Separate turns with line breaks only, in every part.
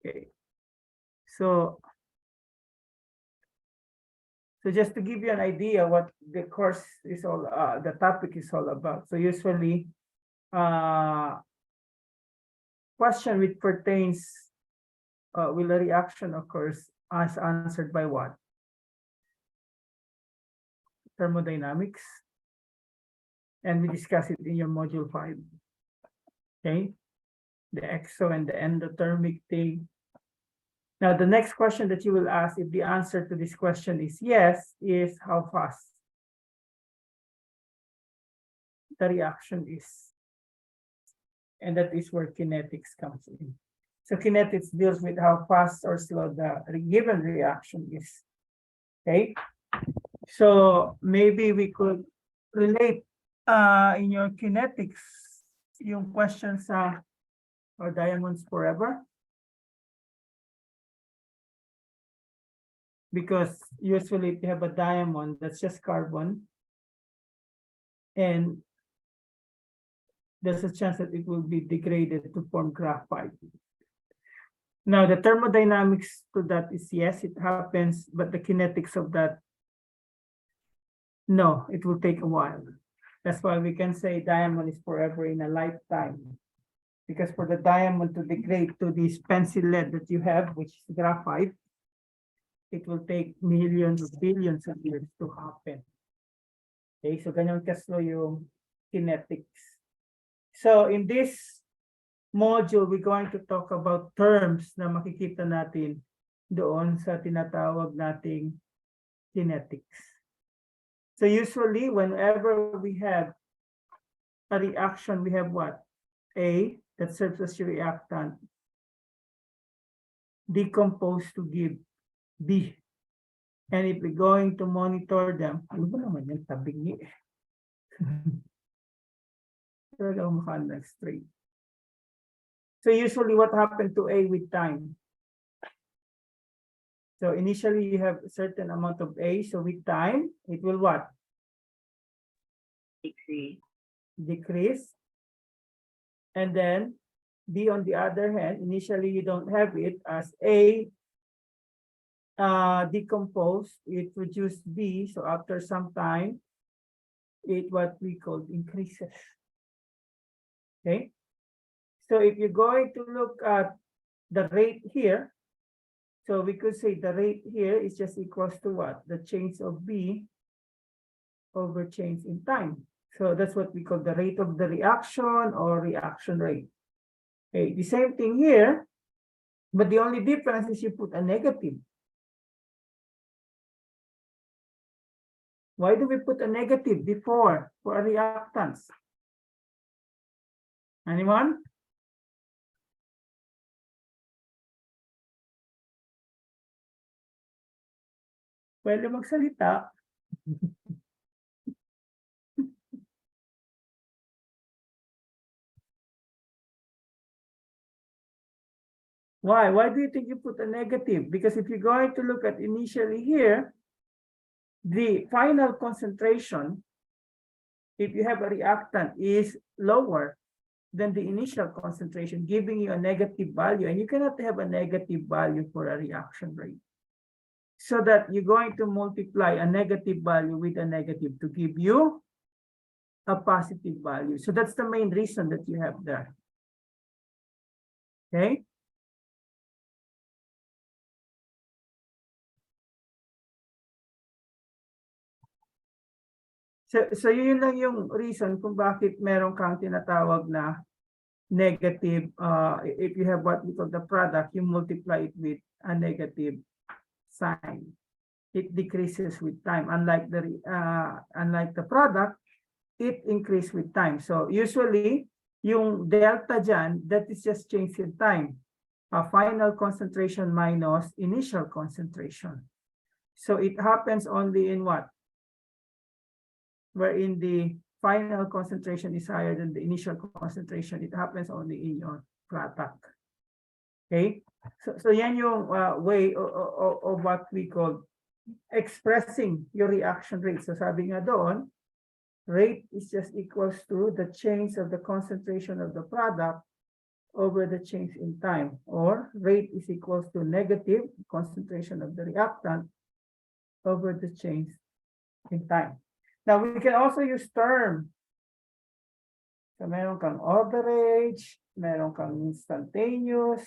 Okay. So just to give you an idea what the course is all, the topic is all about. So usually, question which pertains, will a reaction occurs as answered by what? Thermodynamics. And we discuss it in your module 5. Okay. The exo and the endothermic thing. Now, the next question that you will ask, if the answer to this question is yes, is how fast the reaction is. And that is where kinetics comes in. So kinetics deals with how fast or slow the given reaction is. Okay. So maybe we could relate in your kinetics yung questions or diamonds forever. Because usually if you have a diamond, that's just carbon. And there's a chance that it will be degraded to form graphite. Now, the thermodynamics to that is yes, it happens, but the kinetics of that, no, it will take a while. That's why we can say diamond is forever in a lifetime. Because for the diamond to degrade to this pencil lead that you have, which is graphite, it will take millions of billions of years to happen. Okay, so ganyan kaslo yung kinetics. So in this module, we're going to talk about terms na makikita natin doon sa tinatawag nating kinetics. So usually, whenever we have a reaction, we have what? A, that serves as your reactant, decompose to give B. And if we're going to monitor them, ano ba naman yung tabingi? Talaga umakaan straight. So usually what happened to A with time? So initially you have a certain amount of A, so with time, it will what? Decrease. And then B on the other hand, initially you don't have it as A decomposed, it produced B, so after some time, it what we call increases. Okay, so if you're going to look at the rate here, so we could say the rate here is just equals to what? The change of B over change in time. So that's what we call the rate of the reaction or reaction rate. Okay, the same thing here, but the only difference is you put a negative. Why do we put a negative before for a reactants? Anyone? Pwede magsalita. Why? Why do you think you put a negative? Because if you're going to look at initially here, the final concentration, if you have a reactant, is lower than the initial concentration, giving you a negative value. And you cannot have a negative value for a reaction rate. So that you're going to multiply a negative value with a negative to give you a positive value. So that's the main reason that you have there. Okay? So yun lang yung reason kung bakit meron kang tinatawag na negative, if you have what we call the product, you multiply it with a negative sign. It decreases with time. Unlike the product, it increases with time. So usually, yung delta dyan, that is just change in time. Final concentration minus initial concentration. So it happens only in what? Wherein the final concentration is higher than the initial concentration. It happens only in your product. Okay? So yan yung way of what we call expressing your reaction rate. So sabi nga doon, rate is just equals to the change of the concentration of the product over the change in time, or rate is equals to negative concentration of the reactant over the change in time. Now, we can also use term. So, meron kang average, meron kang instantaneous,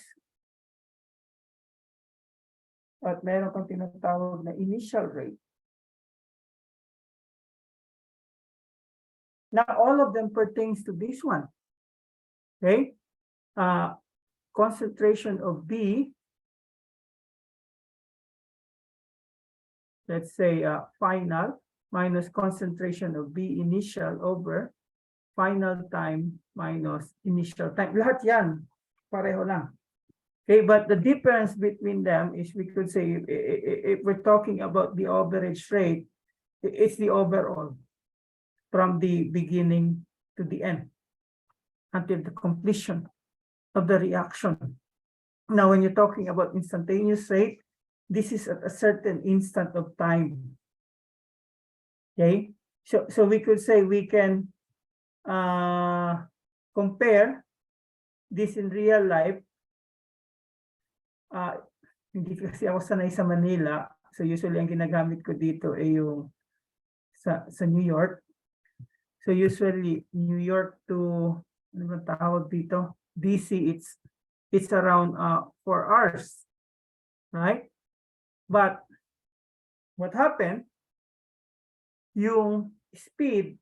at meron kang tinatawag na initial rate. Now, all of them pertains to this one. Okay? Concentration of B, let's say final, minus concentration of B initial over final time minus initial time. Lahat yan, pareho lang. Okay, but the difference between them is, we could say, if we're talking about the average rate, it's the overall from the beginning to the end until the completion of the reaction. Now, when you're talking about instantaneous rate, this is at a certain instant of time. Okay, so we could say we can compare this in real life. Hindi kasi ako sanay sa Manila, so usually ang ginagamit ko dito ay yung sa New York. So usually New York to, ano ba tawag dito, DC, it's around 4 hours, right? But what happened, yung speed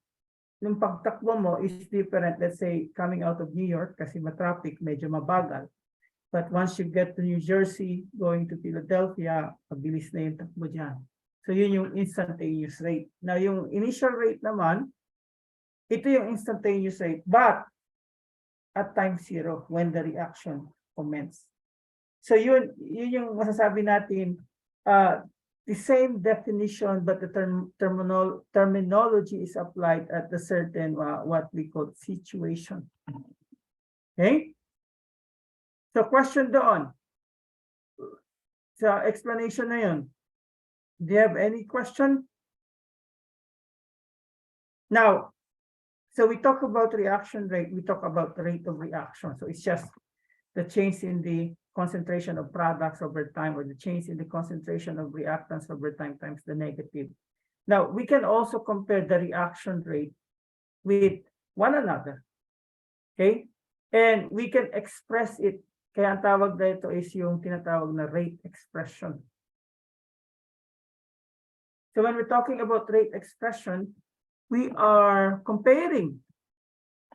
ng pagtakbo mo is different. Let's say coming out of New York kasi matraffic, medyo mabagal. But once you get to New Jersey, going to Philadelphia, mabilis na yung takbo dyan. So yun yung instantaneous rate. Now yung initial rate naman, ito yung instantaneous rate, but at time zero when the reaction commences. So yun yung masasabi natin, the same definition, but the terminology is applied at a certain what we call situation. Okay? So question doon. Sa explanation na yun. Do you have any question? Now, so we talk about reaction rate, we talk about the rate of reaction. So it's just the change in the concentration of products over time, or the change in the concentration of reactants over time times the negative. Now, we can also compare the reaction rate with one another. Okay? And we can express it. Kaya ang tawag dito is yung tinatawag na rate expression. So when we're talking about rate expression, we are comparing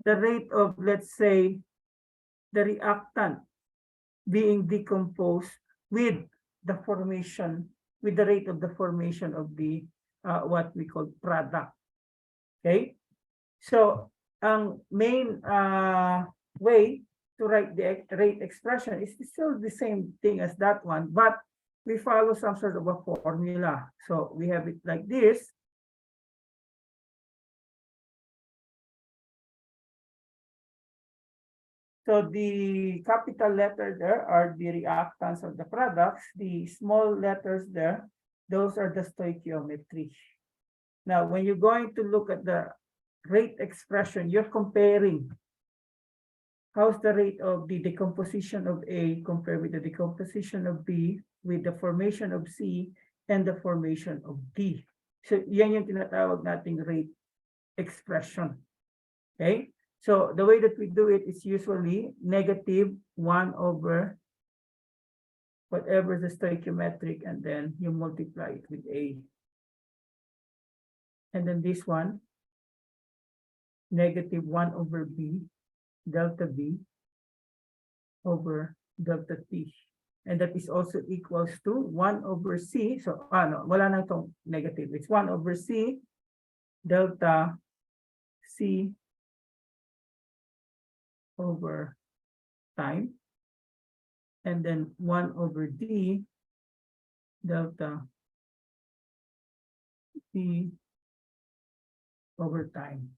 the rate of, let's say, the reactant being decomposed with the formation, with the rate of the formation of the what we call product. Okay? So ang main way to write the rate expression is still the same thing as that one, but we follow some sort of a formula. So we have it like this. So the capital letter there are the reactants of the products. The small letters there, those are the stoichiometry. Now, when you're going to look at the rate expression, you're comparing how's the rate of the decomposition of A compared with the decomposition of B, with the formation of C, and the formation of D. So yan yung tinatawag nating rate expression. Okay? So the way that we do it is usually negative 1 over whatever the stoichiometric, and then you multiply it with A. And then this one, negative 1 over B, delta B over delta T. And that is also equals to 1 over C. So, no, wala nang tong negative. It's 1 over C, delta C over time. And then 1 over D, delta T over time.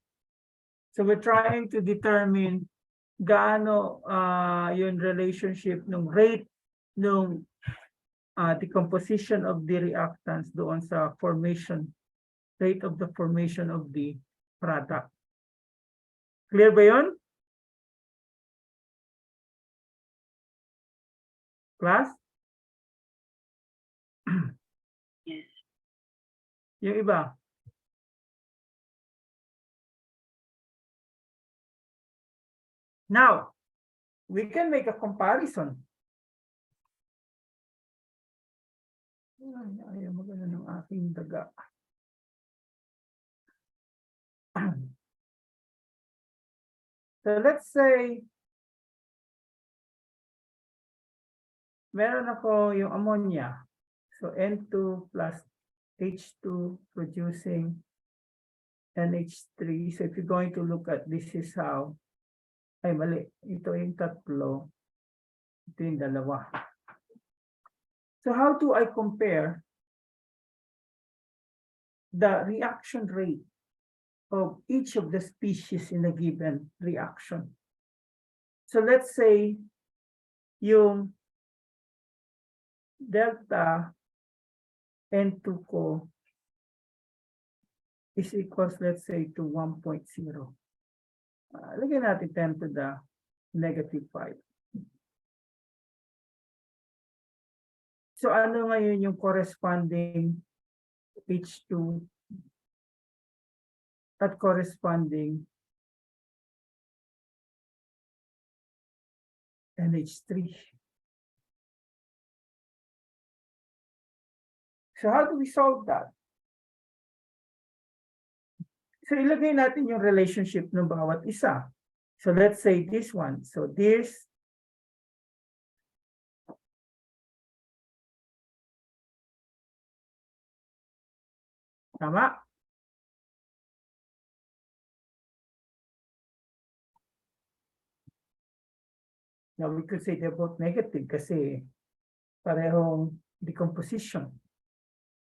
So we're trying to determine gaano yung relationship ng rate ng decomposition of the reactants doon sa formation, rate of the formation of the product. Clear ba yun? Plus?
Yes.
Yung iba? Now, we can make a comparison. Ayaw magano ng aking daga. So let's say, meron ako yung ammonia. So N2 plus H2 producing NH3. So if you're going to look at this is how, ay mali, ito yung tatlo, ito yung dalawa. So how do I compare the reaction rate of each of the species in a given reaction? So let's say yung delta N2 ko is equals, let's say, to 1.0. Lagyan natin 10 to the negative 5. So ano ngayon yung corresponding H2 at corresponding NH3? So how do we solve that? So ilagay natin yung relationship ng bawat isa. So let's say this one. So this tama? Now we could say they're both negative kasi parehong decomposition.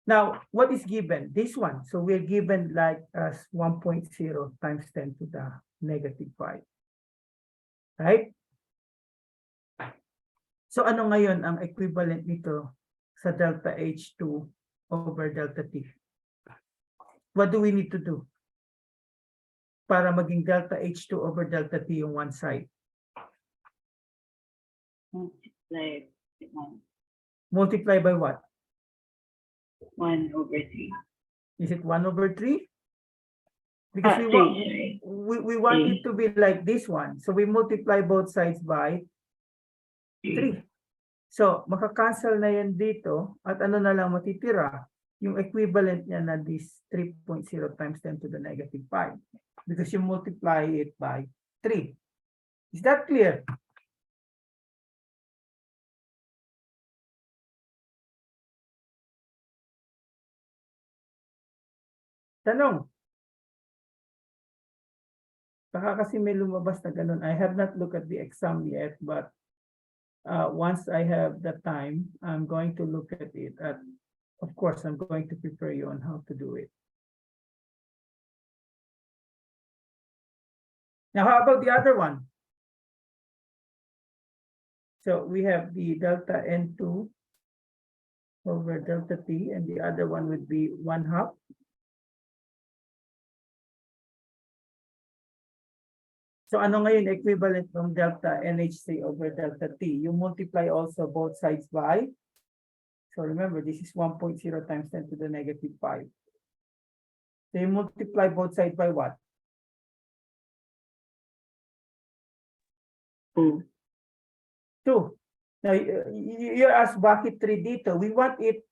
Now, what is given? This one. So we're given like as 1.0 times 10 to the negative 5. Right? So ano ngayon ang equivalent nito sa delta H2 over delta T? What do we need to do para maging delta H2 over delta T yung one side?
Multiply 1.
Multiply by what?
1/3.
Is it 1/3? Because we want it to be like this one. So we multiply both sides by 3. So makakancel na yan dito at ano na lang matitira? Yung equivalent niya na this 3.0 times 10 to the negative 5. Because you multiply it by 3. Is that clear? Tanong. Baka kasi may lumabas na ganun. I have not looked at the exam yet, but once I have the time, I'm going to look at it. At, of course, I'm going to prepare you on how to do it. Now, how about the other one? So we have the delta N2 over delta T, and the other one would be 1/2. So ano ngayon equivalent ng delta NH3 over delta T? You multiply also both sides by, so remember this is 1.0 times 10 to the negative 5. So you multiply both sides by what?
2.
2. Now you ask bakit 3 dito? We want it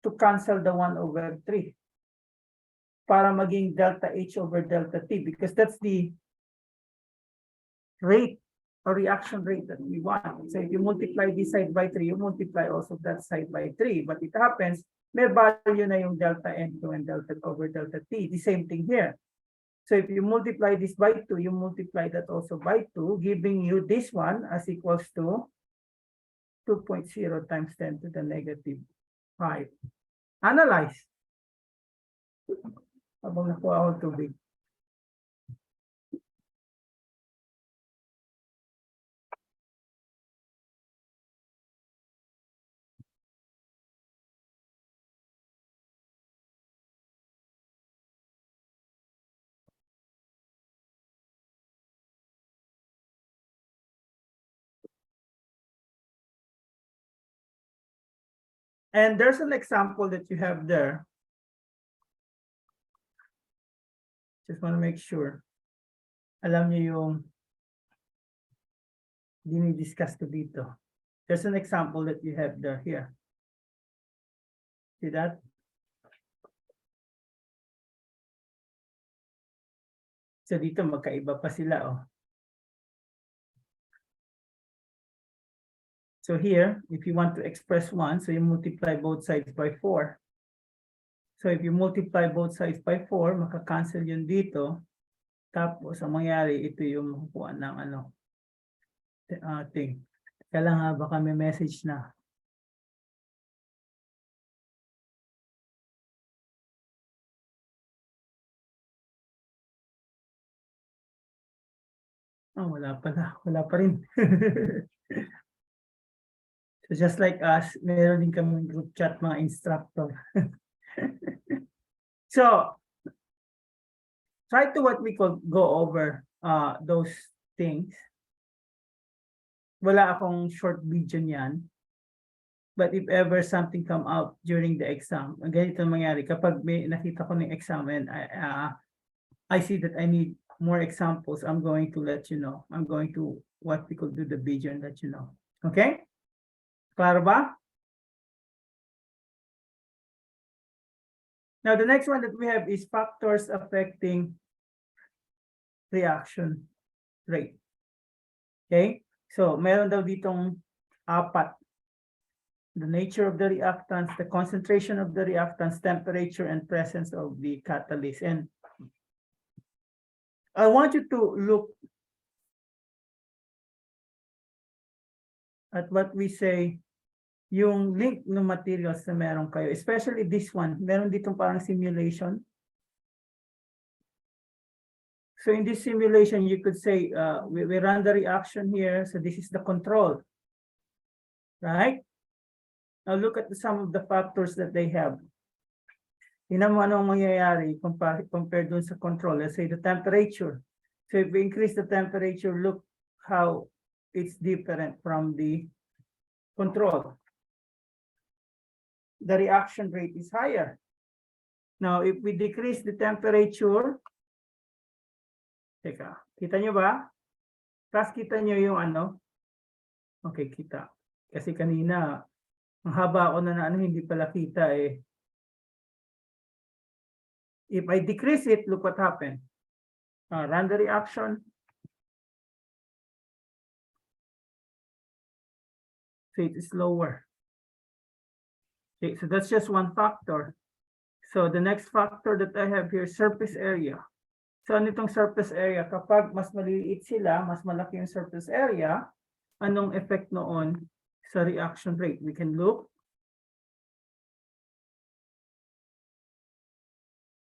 to cancel the 1/3 para maging delta H over delta T, because that's the rate or reaction rate that we want. So if you multiply this side by 3, you multiply also that side by 3. But it happens, may value na yung delta N2 and delta over delta T. The same thing here. So if you multiply this by 2, you multiply that also by 2, giving you this one as equals to 2.0 times 10 to the negative 5. Analyze. Habang nakuha ako tubig. And there's an example that you have there. Just want to make sure. Alam niyo yung dinidiscuss ko dito. There's an example that you have there here. See that? So dito magkaiba pa sila, oh. So here, if you want to express 1, so you multiply both sides by 4. So if you multiply both sides by 4, makakancel yun dito. Tapos, ang mangyari, ito yung makukuha ng thing. Kaya lang ha, baka may message na. Oh, wala pala. Wala pa rin. So just like us, meron din kami group chat mga instructor. So, try to what we call go over those things. Wala akong short video niyan. But if ever something come out during the exam, ganito mangyari. Kapag may nakita ko ng exam and I see that I need more examples, I'm going to let you know. I'm going to what we could do the video and let you know. Okay? Klaro ba? Now, the next one that we have is factors affecting reaction rate. Okay? So, meron daw ditong 4. The nature of the reactants, the concentration of the reactants, temperature, and presence of the catalyst. And I want you to look at what we say, yung link ng materials na meron kayo, especially this one, meron ditong parang simulation. So in this simulation, you could say, we run the reaction here, so this is the control, right? Now look at some of the factors that they have. Tingnan mo anong mangyayari compared dun sa control. Let's say the temperature. So if we increase the temperature, look how it's different from the control. The reaction rate is higher. Now, if we decrease the temperature, teka, kita nyo ba? Tapos kita nyo yung ano? Okay, kita. Kasi kanina, ang haba ako na hindi pala kita eh. If I decrease it, look what happened. Run the reaction. So it is lower. Okay, so that's just one factor. So the next factor that I have here, surface area. So ano itong surface area? Kapag mas maliliit sila, mas malaki yung surface area, anong effect noon sa reaction rate? We can look.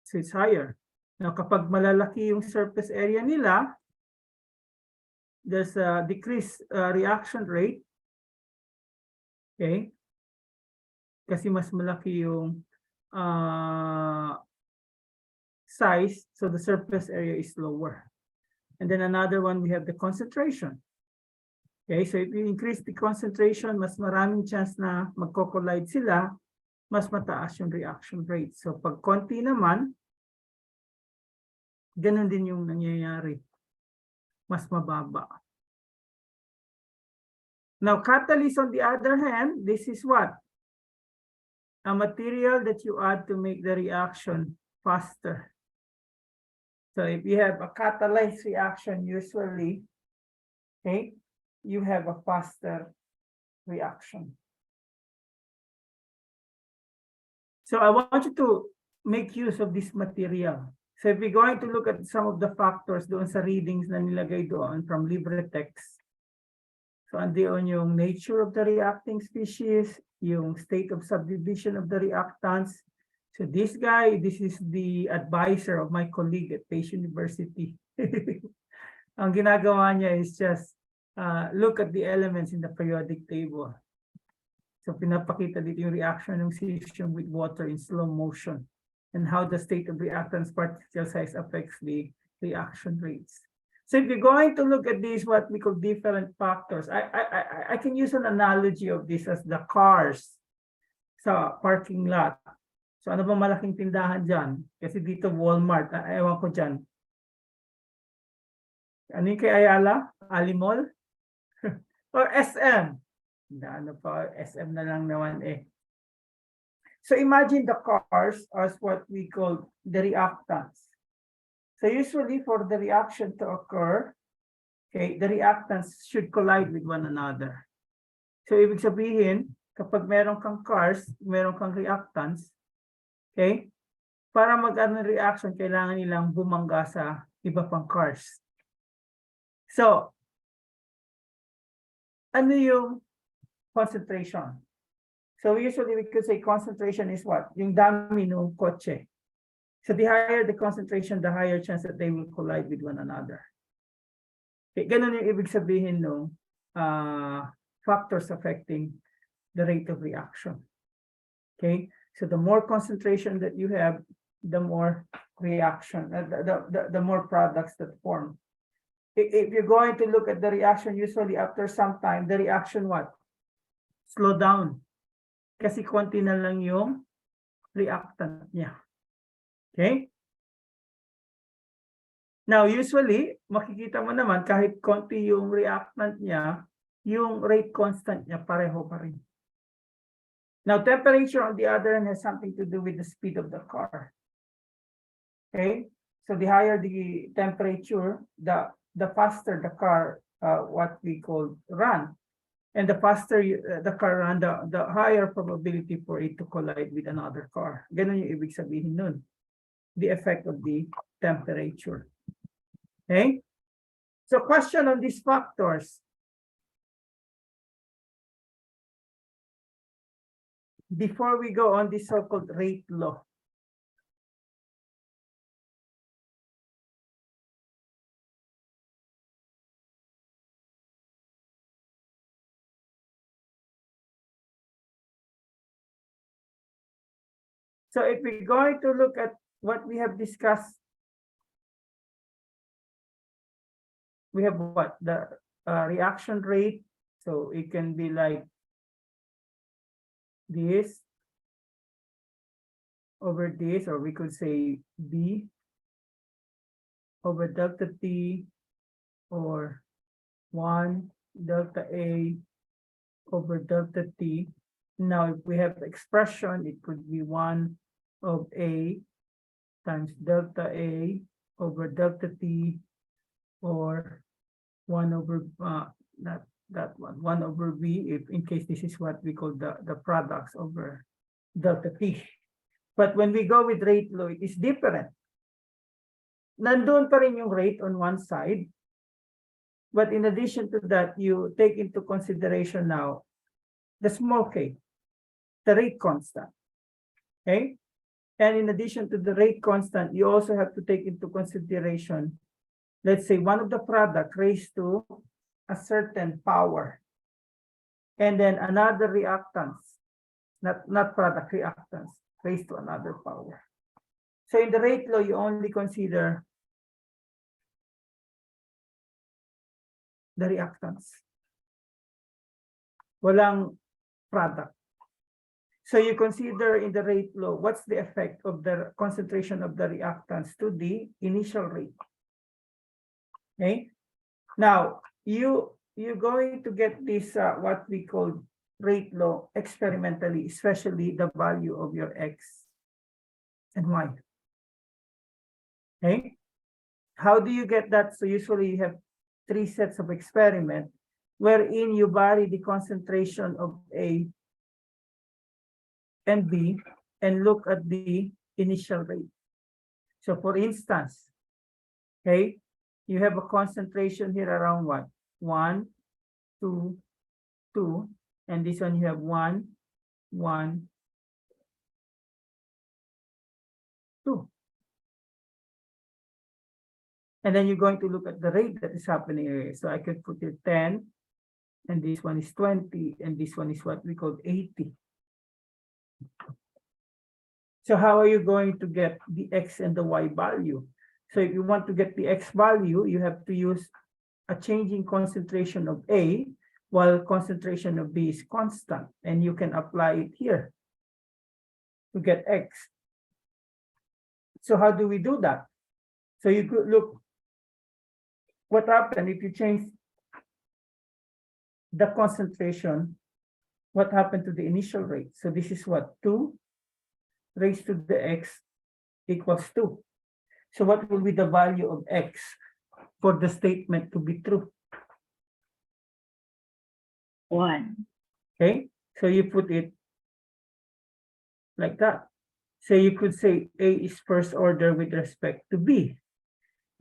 So it's higher. Now, kapag malalaki yung surface area nila, there's a decreased reaction rate. Okay? Kasi mas malaki yung size, so the surface area is lower. And then another one, we have the concentration. Okay, so if you increase the concentration, mas maraming chance na magko-collide sila, mas mataas yung reaction rate. So pag konti naman, ganun din yung nangyayari. Mas mababa. Now, catalyst on the other hand, this is what? A material that you add to make the reaction faster. So if you have a catalyzed reaction, usually, okay, you have a faster reaction. So I want you to make use of this material. So if we're going to look at some of the factors doon sa readings na nilagay doon from LibreText. So andiyon yung nature of the reacting species, yung state of subdivision of the reactants. So this guy, this is the advisor of my colleague at Pace University. Ang ginagawa niya is just look at the elements in the periodic table. So pinapakita dito yung reaction ng cesium with water in slow motion and how the state of reactants particle size affects the reaction rates. So if you're going to look at these, what we call different factors, I can use an analogy of this as the cars. sa parking lot. So ano bang malaking tindahan dyan? Kasi dito Walmart, ewan ko dyan. Ano yung kay Ayala? Ali Mall? Or SM? Ano pa, SM na lang naman eh. So imagine the cars as what we call the reactants. So usually for the reaction to occur, okay, the reactants should collide with one another. So ibig sabihin, kapag meron kang cars, meron kang reactants, okay, para mag-ano reaction, kailangan nilang bumangga sa iba pang cars. So, ano yung concentration? So usually we could say concentration is what? Yung dami ng kotse. So the higher the concentration, the higher chance that they will collide with one another. Okay, ganun yung ibig sabihin ng factors affecting the rate of reaction. Okay, so the more concentration that you have, the more reaction, the more products that form. If you're going to look at the reaction, usually after some time, the reaction what? Slow down. Kasi konti na lang yung reactant niya. Okay? Now, usually, makikita mo naman kahit konti yung reactant niya, yung rate constant niya pareho pa rin. Now, temperature on the other hand has something to do with the speed of the car. Okay? So the higher the temperature, the faster the car, what we call run. And the faster the car run, the higher probability for it to collide with another car. Ganun yung ibig sabihin nun. The effect of the temperature. Okay? So question on these factors. Before we go on this so-called rate law. So if we're going to look at what we have discussed, we have what? The reaction rate. So it can be like this over this, or we could say B over delta T, or 1 delta A over delta T. Now, if we have the expression, it could be 1 of A times delta A over delta T, or 1 over that one, 1 over B, if in case this is what we call the products over delta T. But when we go with rate law, it is different. Nandun pa rin yung rate on one side. But in addition to that, you take into consideration now the small k, the rate constant. Okay? And in addition to the rate constant, you also have to take into consideration, let's say, one of the product raised to a certain power. And then another reactants, not product, reactants raised to another power. So in the rate law, you only consider the reactants. Walang product. So you consider in the rate law, what's the effect of the concentration of the reactants to the initial rate. Okay. Now, you're going to get this, what we call rate law experimentally, especially the value of your X and Y. Okay. How do you get that? So usually you have 3 sets of experiment wherein you vary the concentration of A and B and look at the initial rate. So for instance, okay, you have a concentration here around what? 1, 2, 2, and this one you have 1, 1, 2. And then you're going to look at the rate that is happening here. So I could put it 10, and this one is 20, and this one is what we call 80. So how are you going to get the X and the Y value? So if you want to get the X value, you have to use a changing concentration of A while concentration of B is constant, and you can apply it here. to get X. So how do we do that? So you could look what happened if you change the concentration, what happened to the initial rate? So this is what? 2 raised to the X equals 2. So what will be the value of X for the statement to be true?
1.
Okay, so you put it like that. So you could say A is first order with respect to B.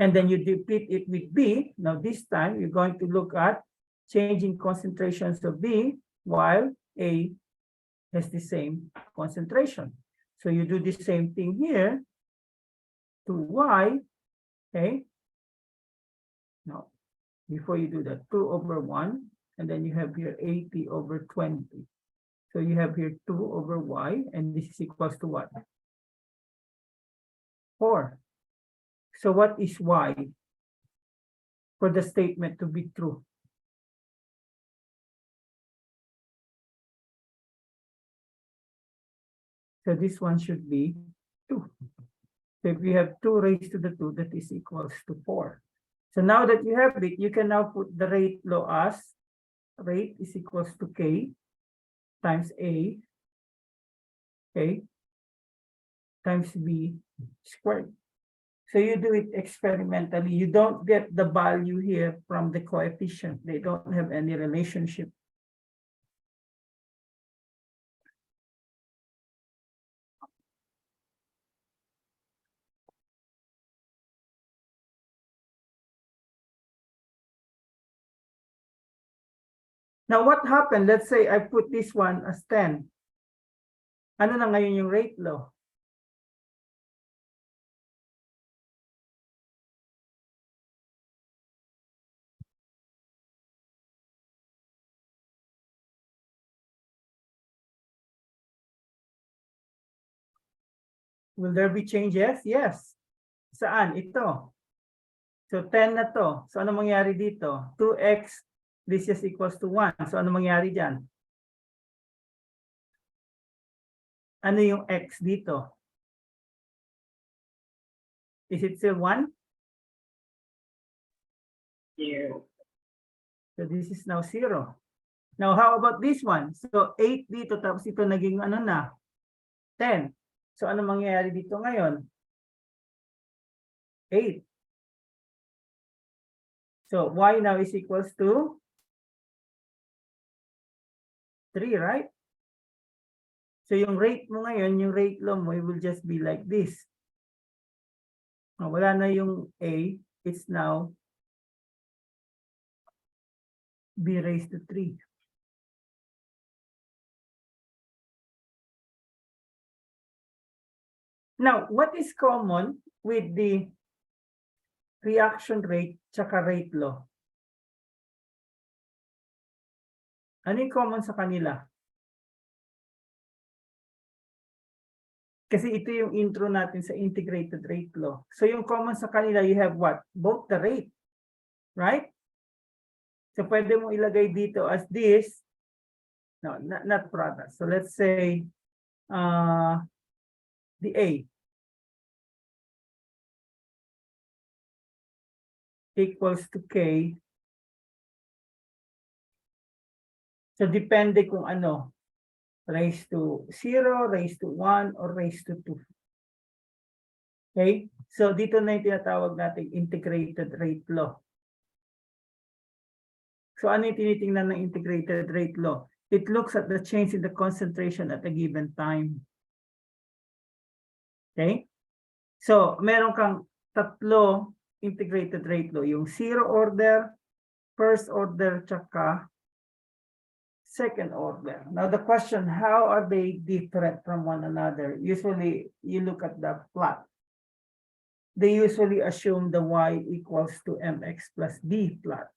And then you repeat it with B. Now this time you're going to look at changing concentrations of B while A has the same concentration. So you do the same thing here to Y, okay? Now, before you do that, 2 over 1, and then you have here 80 over 20. So you have here 2 over Y, and this is equals to what? 4. So what is Y for the statement to be true? So this one should be 2. So if we have 2 raised to the 2, that is equals to 4. So now that you have it, you can now put the rate law as rate is equals to K times A, okay, times B squared. So you do it experimentally. You don't get the value here from the coefficient. They don't have any relationship. Now what happened? Let's say I put this one as 10. Ano na ngayon yung rate law? Will there be changes? Yes. Saan? Ito. So 10 na to. So ano mangyari dito? 2x, this is equals to 1. So ano mangyari dyan? Ano yung x dito? Is it still 1?
0.
So this is now 0. Now how about this one? So 8 dito tapos ito naging ano na? 10. So ano mangyayari dito ngayon? 8. So y now is equals to 3, right? So yung rate mo ngayon, yung rate law mo, it will just be like this. Wala na yung A, it's now B raised to 3. Now, what is common with the reaction rate tsaka rate law? Ano yung common sa kanila? Kasi ito yung intro natin sa integrated rate law. So yung common sa kanila, you have what? Both the rate, right? So pwede mo ilagay dito as this. No, not product. So let's say the A equals to K. So depende kung ano, raised to 0, raised to 1, or raised to 2. Okay? So dito na yung tinatawag natin integrated rate law. So ano yung tinitingnan ng integrated rate law? It looks at the change in the concentration at a given time. Okay? So meron kang tatlo integrated rate law. Yung 0 order, first order, tsaka second order. Now the question, how are they different from one another? Usually, you look at the plot. They usually assume the y equals to mx plus b plot.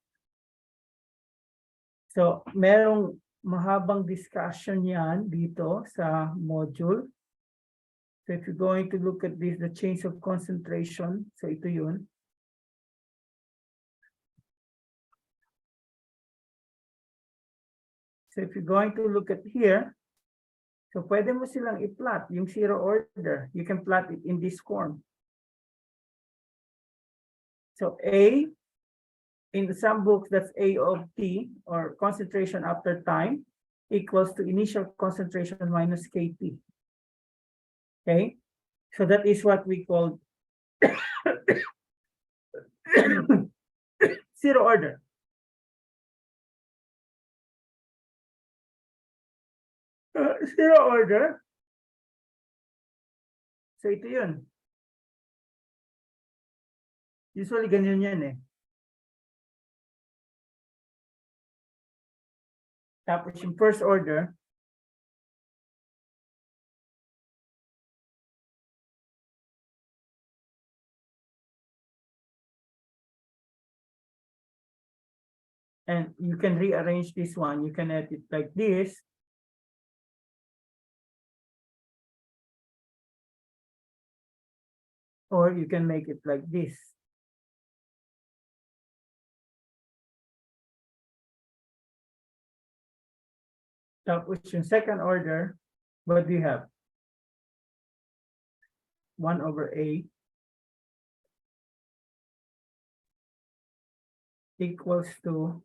So, merong mahabang discussion yan dito sa module. So, if you're going to look at this, the change of concentration, so ito yun. So if you're going to look at here, So pwede mo silang i-plot yung zero order. You can plot it in this form. So A, in some books, that's A of T, or concentration after time, equals to initial concentration minus KT. Okay? So that is what we call zero order. Zero order. So ito yun. Usually ganyan yan eh. Tapos yung first order, and you can rearrange this one. You can edit it like this. Or you can make it like this. Tapos yung second order, what do you have? 1 over A equals to,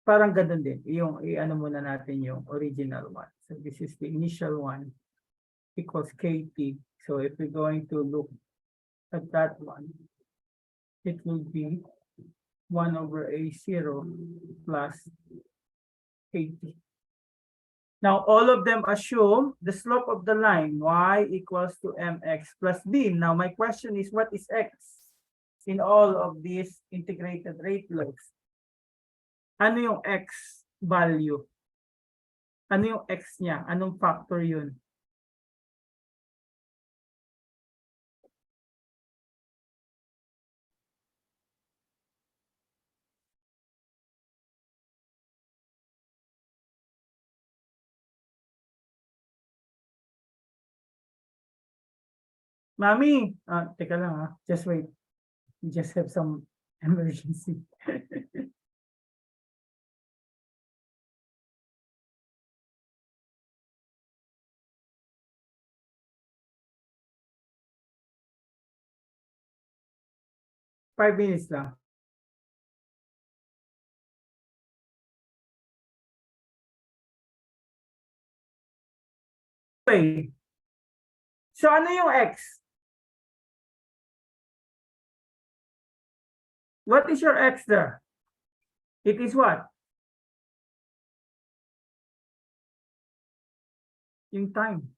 parang ganun din. Yung i-ano muna natin yung original one. So this is the initial one equals KT. So if we're going to look at that one, it will be 1 over A0 plus KT. Now, all of them assume the slope of the line, y equals to mx plus b. Now, my question is, what is x in all of these integrated rate laws? Ano yung x value? Ano yung x niya? Anong factor yun? Mami, teka lang ha. Just wait. We just have some emergency. Five minutes lang. Okay. So ano yung x? What is your x there? It is what? Yung time.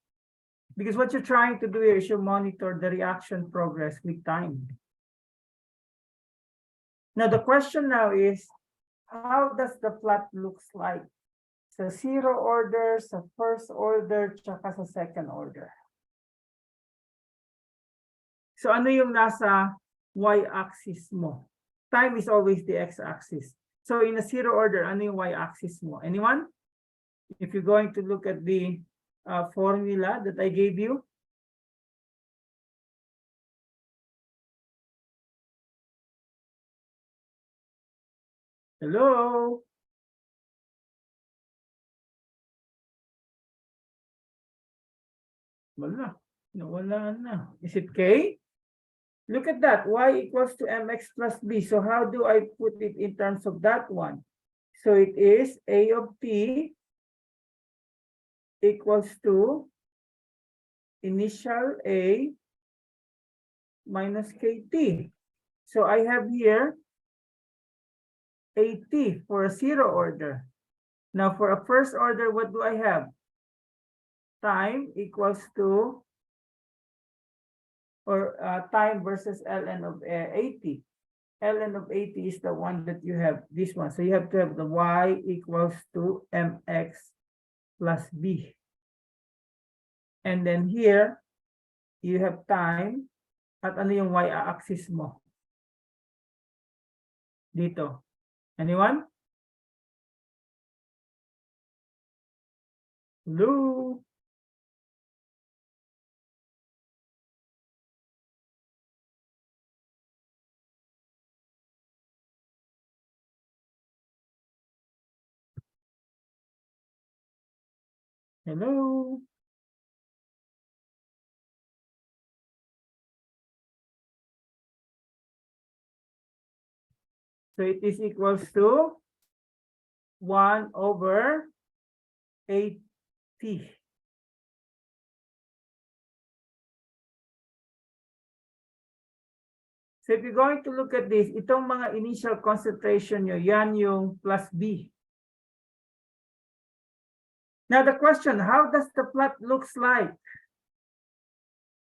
Because what you're trying to do here is you monitor the reaction progress with time. Now, the question now is, how does the plot looks like? Sa zero order, sa first order, tsaka sa second order. So ano yung nasa y-axis mo? Time is always the x-axis. So in a zero order, ano yung y-axis mo? Anyone? If you're going to look at the formula that I gave you. Hello? Wala. Nawala na. Is it K? Look at that. Y equals to mx plus b. So how do I put it in terms of that one? So it is A of t equals to initial A minus KT. So I have here AT for a zero order. Now for a first order, what do I have? Time equals to, or time versus ln of 80. ln of 80 is the one that you have, this one. So you have to have the y equals to mx plus b. And then here, you have time. At ano yung y-axis mo? Dito. Anyone? Hello? Hello. So it is equals to 1 over 8t. So if you're going to look at this, itong mga initial concentration nyo, yan yung plus B. Now the question, how does the plot looks like?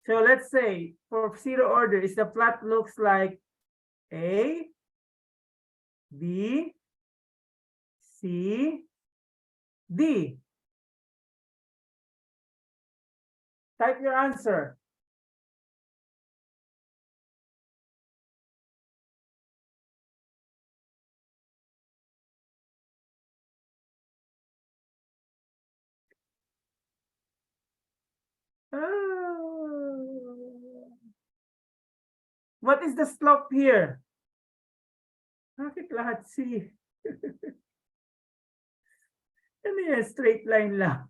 So let's say for zero order, is the plot looks like A, B, C, D. Type your answer. What is the slope here? Bakit lahat C? Ano yan? Straight line lang.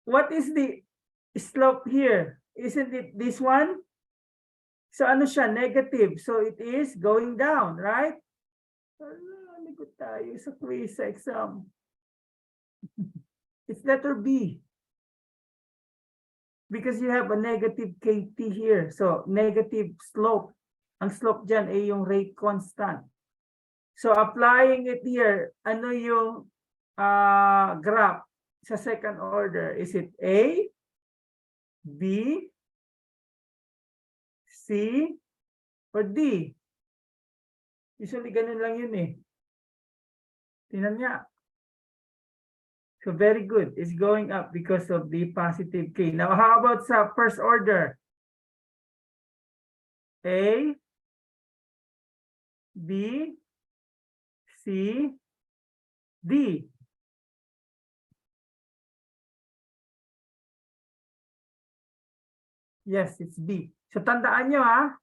What is the slope here? Isn't it this one? So ano siya? Negative. So it is going down, right? Ano ko tayo sa quiz sa exam? It's letter B. Because you have a negative KT here. So negative slope. Ang slope dyan ay yung rate constant. So applying it here, ano yung graph sa second order? Is it A, B, C, or D? Usually ganun lang yun eh. Tingnan niya. So very good. It's going up because of the positive K. Now how about sa first order? A, B, C, D. Yes, it's B. So tandaan nyo ha,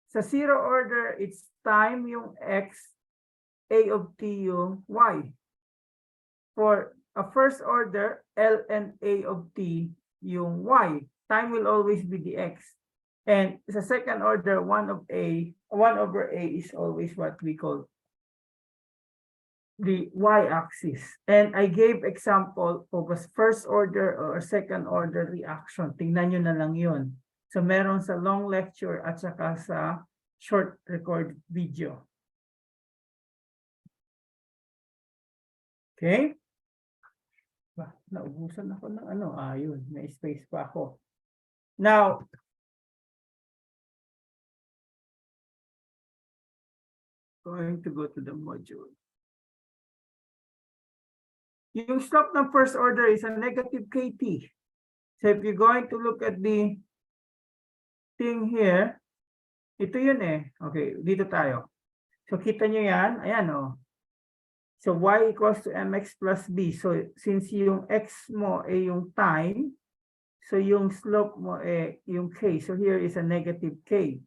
sa zero order, it's time yung X, A of T yung Y. For a first order, L and A of T yung Y. Time will always be the X. And sa second order, 1 over A is always what we call the y-axis. And I gave example of a first order or second order reaction. Tingnan nyo na lang yun. So meron sa long lecture at saka sa short record video. Okay? Naubusan ako ng ano. Yun. May space pa ako. Now, going to go to the module. Yung slope ng first order is a negative KT. So if you're going to look at the thing here, ito yun eh. Okay, dito tayo. So kita nyo yan. Ayan o. So y equals to mx plus b. So since yung x mo ay yung time, so yung slope mo ay yung k. So here is a negative k.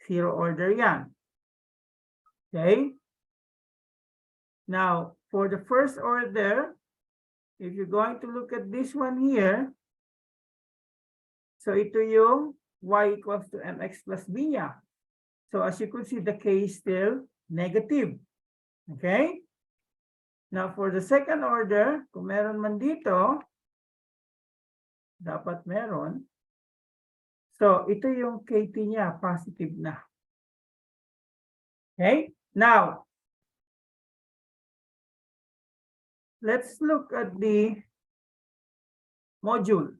Zero order yan. Okay? Now, for the first order, if you're going to look at this one here, so ito yung y equals to mx plus b niya. So as you could see, the k is still negative. Okay? Now for the second order, kung meron man dito, dapat meron. So ito yung kt niya, positive na. Okay? Now, let's look at the module.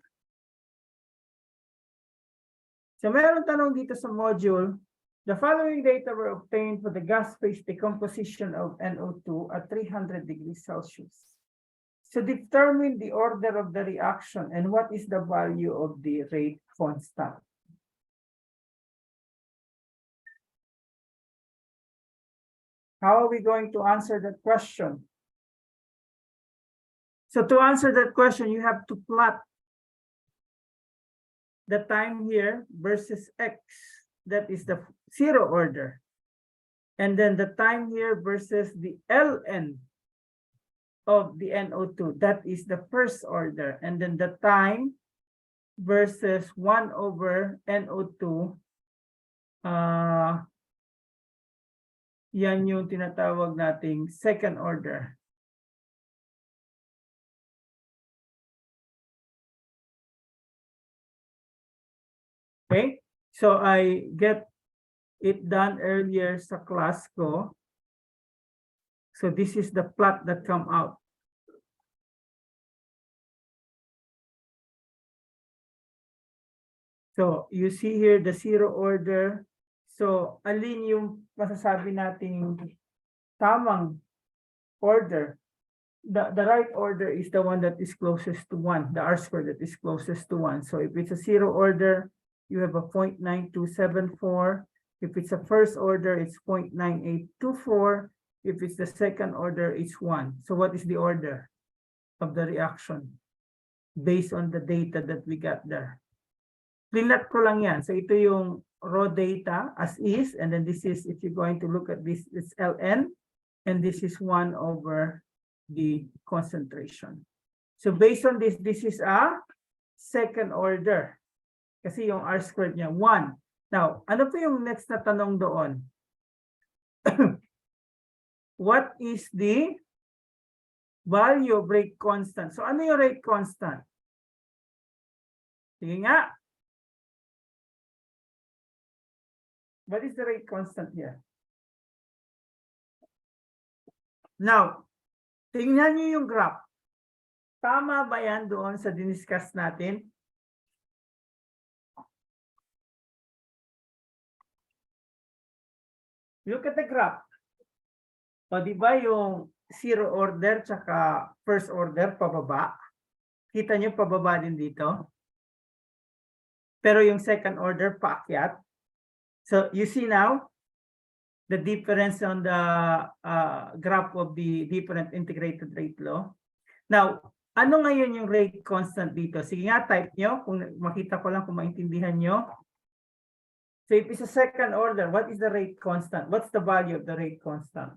So meron tanong dito sa module, the following data were obtained for the gas phase decomposition of NO2 at 300 degrees Celsius. So determine the order of the reaction and what is the value of the rate constant. How are we going to answer that question? So to answer that question, you have to plot the time here versus X. That is the zero order. And then the time here versus the ln. of the NO2. That is the first order. And then the time versus 1 over NO2, yan yung tinatawag nating second order. Okay, so I get it done earlier sa class ko. So this is the plot that come out. So you see here the zero order. So alin yung masasabi nating tamang order? The right order is the one that is closest to 1, the R square that is closest to 1. So if it's a zero order, you have a 0.9274. If it's a first order, it's 0.9824. If it's the second order, it's 1. So what is the order of the reaction based on the data that we got there? Plinat ko lang yan. So ito yung raw data as is, and then this is, if you're going to look at this, it's ln, and this is 1 over the concentration. So based on this, this is a second order. Kasi yung R squared niya, 1. Now, ano po yung next na tanong doon? What is the value of rate constant? So ano yung rate constant? Sige nga. What is the rate constant here? Now, tingnan niyo yung graph. Tama ba yan doon sa diniscuss natin? Look at the graph. O, di ba yung zero order tsaka first order pababa? Kita nyo pababa din dito. Pero yung second order paakyat. So you see now the difference on the graph of the different integrated rate law. Now, ano ngayon yung rate constant dito? Sige nga, type nyo. Kung makita ko lang kung maintindihan nyo. So if it's a second order, what is the rate constant? What's the value of the rate constant?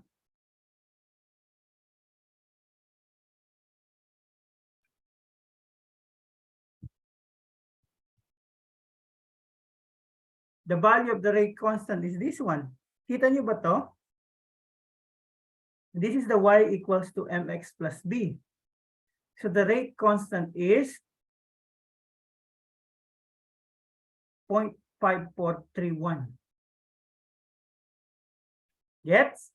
The value of the rate constant is this one. Kita nyo ba to? This is the y equals to mx plus b. So the rate constant is 0.5431. Gets?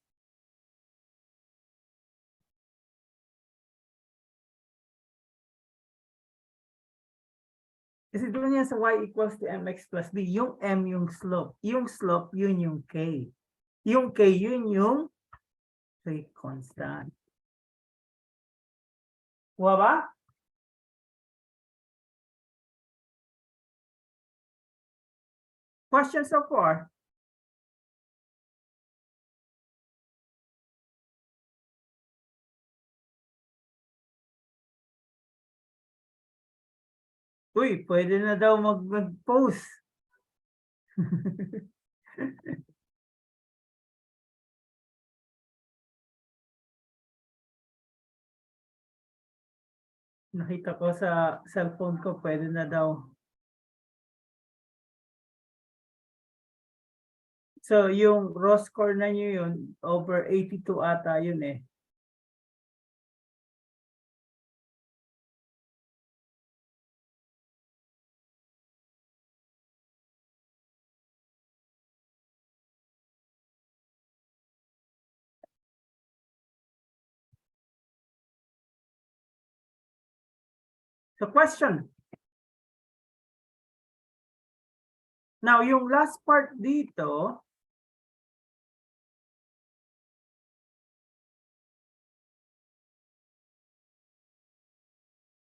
Kasi doon yan sa y equals to mx plus b, yung m yung slope. Yung slope, yun yung k. Yung k, yun yung rate constant. Kuha ba? Question so far? Uy, pwede na daw mag-post. Nakita ko sa cellphone ko, pwede na daw. So, yung raw score na nyo yun, over 82 ata yun eh. So, question. Now, yung last part dito,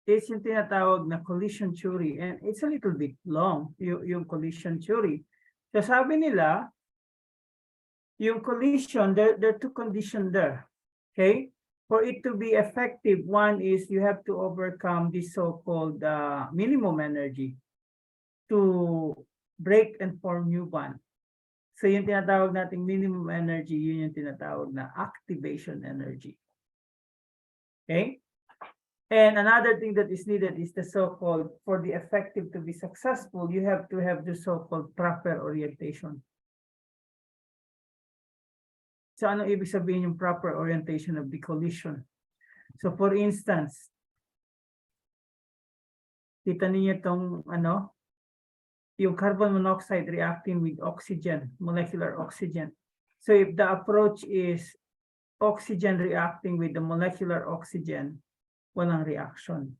is yung tinatawag na collision theory. And it's a little bit long, yung collision theory. So sabi nila, yung collision, there are two conditions there. Okay? For it to be effective, one is you have to overcome this so-called minimum energy to break and form new bond. So yung tinatawag nating minimum energy, yun yung tinatawag na activation energy. Okay. And another thing that is needed is the so-called, for the effective to be successful, you have to have the so-called proper orientation. So ano ibig sabihin yung proper orientation of the collision? So for instance, kita niyo itong ano, yung carbon monoxide reacting with oxygen, molecular oxygen. So if the approach is oxygen reacting with the molecular oxygen, walang reaction.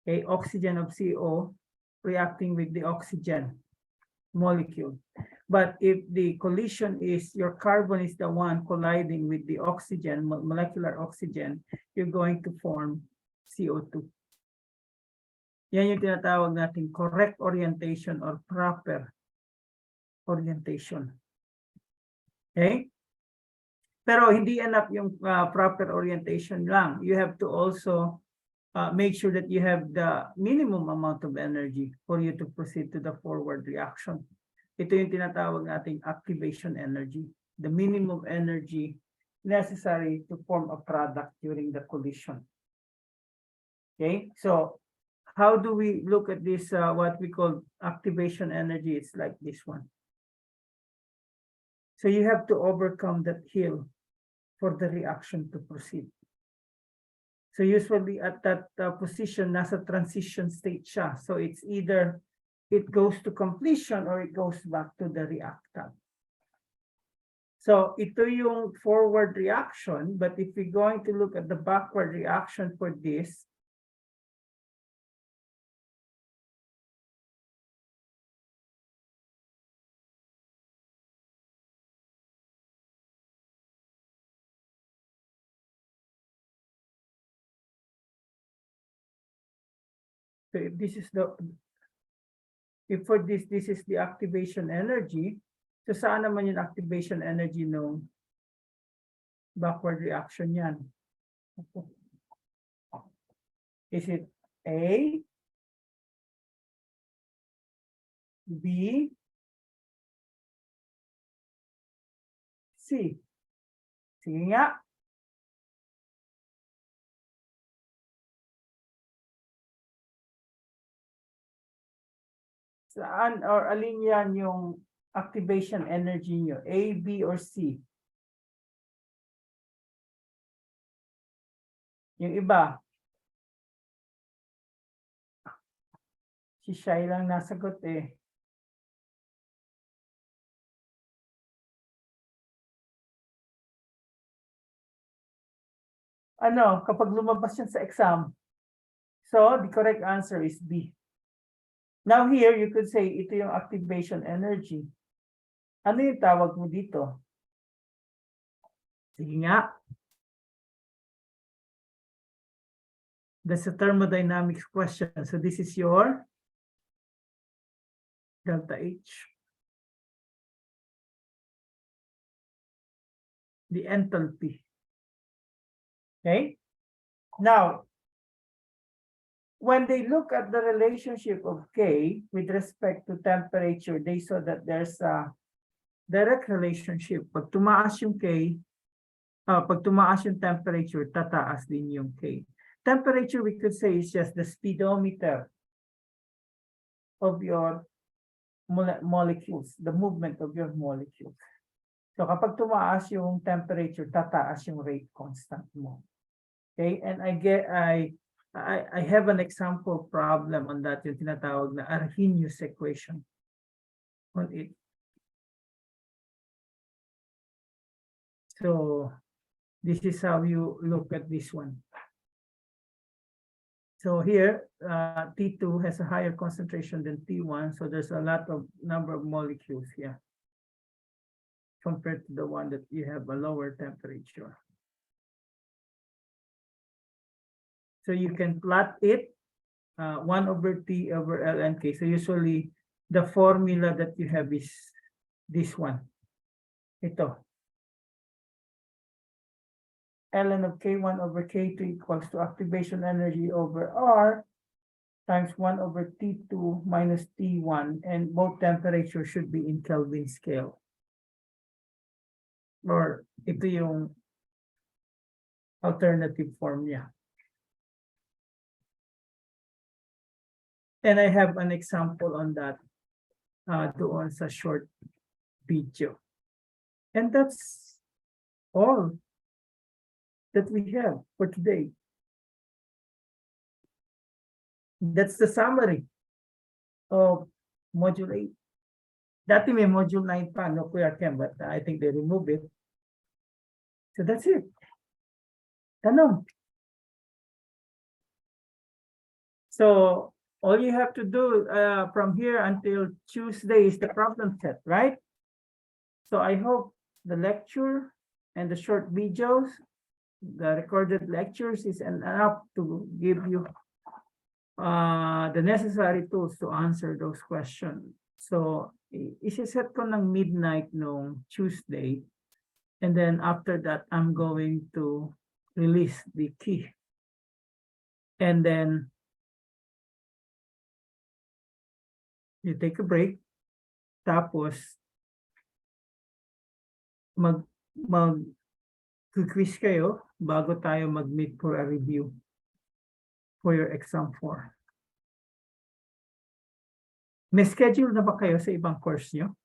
Okay, oxygen of CO reacting with the oxygen molecule. But if the collision is your carbon is the one colliding with the oxygen, molecular oxygen, you're going to form CO2. Yan yung tinatawag natin correct orientation or proper orientation. Okay? Pero hindi enough yung proper orientation lang. You have to also make sure that you have the minimum amount of energy for you to proceed to the forward reaction. Ito yung tinatawag nating activation energy, the minimum energy necessary to form a product during the collision. Okay, so how do we look at this, what we call activation energy? It's like this one. So you have to overcome that hill for the reaction to proceed. So usually at that position, nasa transition state siya. So it's either it goes to completion or it goes back to the reactant. So ito yung forward reaction, but if we're going to look at the backward reaction for this, so if this is the, if for this is the activation energy, so saan naman yung activation energy nung backward reaction yan? Is it A, B, C? Sige nga. Saan or alin yan yung activation energy nyo? A, B, or C? Yung iba? Si Shai lang nasagot eh. Ano, kapag lumabas yan sa exam? So, the correct answer is B. Now here, you could say, ito yung activation energy. Ano yung tawag mo dito? Sige nga. That's a thermodynamics question. So this is your delta H. The enthalpy. Okay? Now, when they look at the relationship of K with respect to temperature, they saw that there's a direct relationship. Pag tumaas yung K, pag tumaas yung temperature, tataas din yung K. Temperature, we could say, is just the speedometer of your molecules, the movement of your molecules. So kapag tumaas yung temperature, tataas yung rate constant mo. Okay, and I have an example problem on that, yung tinatawag na Arrhenius equation on it. So this is how you look at this one. So here, T2 has a higher concentration than T1, so there's a lot of number of molecules here compared to the one that you have a lower temperature. So you can plot it 1/T over ln K. So usually the formula that you have is this one. Ito. Ln of K1 over K2 equals to activation energy over R times 1/T2 minus T1, and both temperatures should be in Kelvin scale. Or ito yung alternative form niya. And I have an example on that doon sa short video. And that's all that we have for today. That's the summary of Module 8. Dati may Module 9 pa, nuclear chem, but I think they removed it. So that's it. Tanong. So all you have to do from here until Tuesday is the problem set, right? So I hope the lecture and the short videos, the recorded lectures is enough to give you the necessary tools to answer those questions. So isa-set ko ng midnight nung Tuesday, and then after that, I'm going to release the key. And then you take a break, tapos quiz kayo bago tayo mag-meet for a review for your exam 4. May schedule na ba kayo sa ibang course nyo?